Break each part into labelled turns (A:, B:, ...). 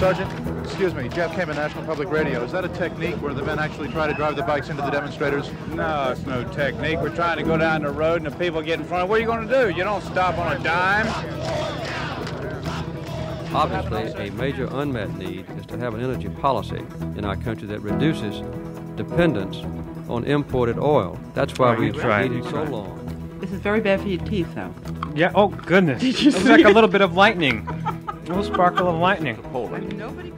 A: Sergeant, excuse me, Jeff Kamen, National Public Radio. Is that a technique where the men actually try to drive the bikes into the demonstrators?
B: No, it's no technique. We're trying to go down the road and the people get in front. What are you going to do? You don't stop on a dime.
C: Obviously, a major unmet need is to have an energy policy in our country that reduces dependence on imported oil. That's why we've waited so long.
D: This is very bad for your teeth, though.
E: Yeah, oh goodness. It's like a little bit of lightning. A little sparkle of lightning.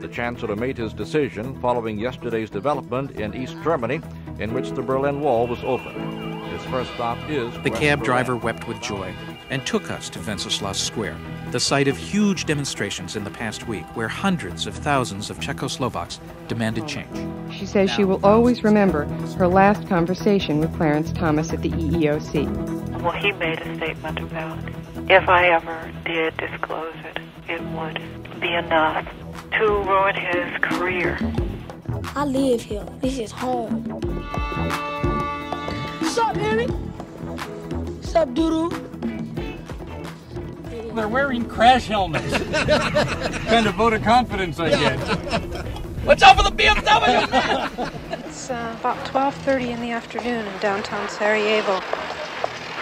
F: The Chancellor made his decision following yesterday's development in East Germany, in which the Berlin Wall was opened. His first stop is...
G: The cab driver wept with joy and took us to Wenceslas Square, the site of huge demonstrations in the past week where hundreds of thousands of Czechoslovaks demanded change.
H: She says she will always remember her last conversation with Clarence Thomas at the EEOC.
I: Well, he made a statement about if I ever did disclose it, it would be enough to ruin his career.
J: I live here. This is home. What's up, Harry? What's up, Doodoo?
E: They're wearing crash helmets. Kind of vote of confidence I get. What's up with the BMW?
K: It's about 12:30 in the afternoon in downtown Sarajevo.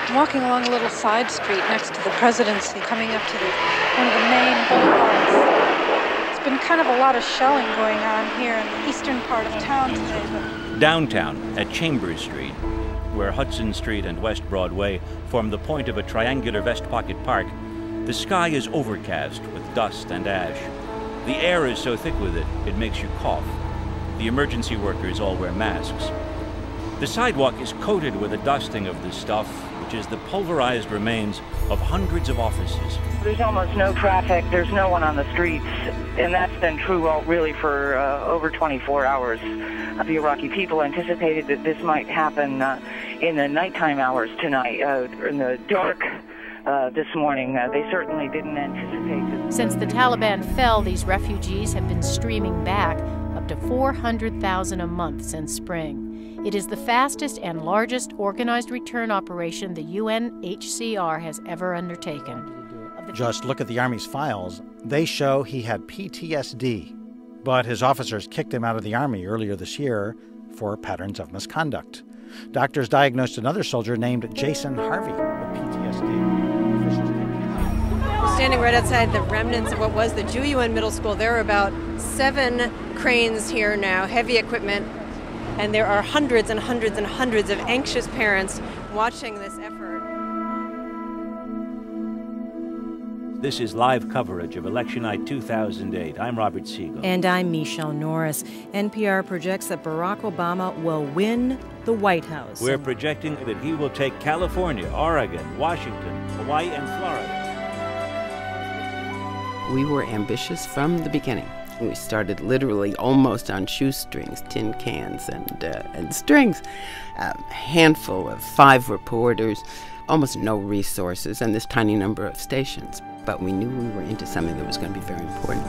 K: I'm walking along a little side street next to the Presidency, coming up to one of the main boulevards. It's been kind of a lot of shelling going on here in the eastern part of town today. But
L: downtown at Chambers Street, where Hudson Street and West Broadway form the point of a triangular Vest Pocket Park, the sky is overcast with dust and ash. The air is so thick with it, it makes you cough. The emergency workers all wear masks. The sidewalk is coated with a dusting of this stuff, which is the pulverized remains of hundreds of offices.
I: There's almost no traffic. There's no one on the streets. And that's been true really for over 24 hours. The Iraqi people anticipated that this might happen in the nighttime hours tonight, in the dark this morning. They certainly didn't anticipate it.
M: Since the Taliban fell, these refugees have been streaming back, up to 400,000 a month since spring. It is the fastest and largest organized return operation the UNHCR has ever undertaken.
N: Just look at the Army's files. They show he had PTSD, but his officers kicked him out of the Army earlier this year for patterns of misconduct. Doctors diagnosed another soldier named Jason Harvey with PTSD.
O: Standing right outside the remnants of what was the Juyuan Middle School, there are about 7 cranes here now, heavy equipment, and there are hundreds and hundreds and hundreds of anxious parents watching this effort.
L: This is live coverage of Election Night 2008. I'm Robert Siegel.
P: And I'm Michelle Norris. NPR projects that Barack Obama will win the White House.
L: We're projecting that he will take California, Oregon, Washington, Hawaii, and Florida.
Q: We were ambitious from the beginning. We started literally almost on shoestrings, tin cans, and strings. A handful of 5 reporters, almost no resources, and this tiny number of stations. But we knew we were into something that was going to be very important.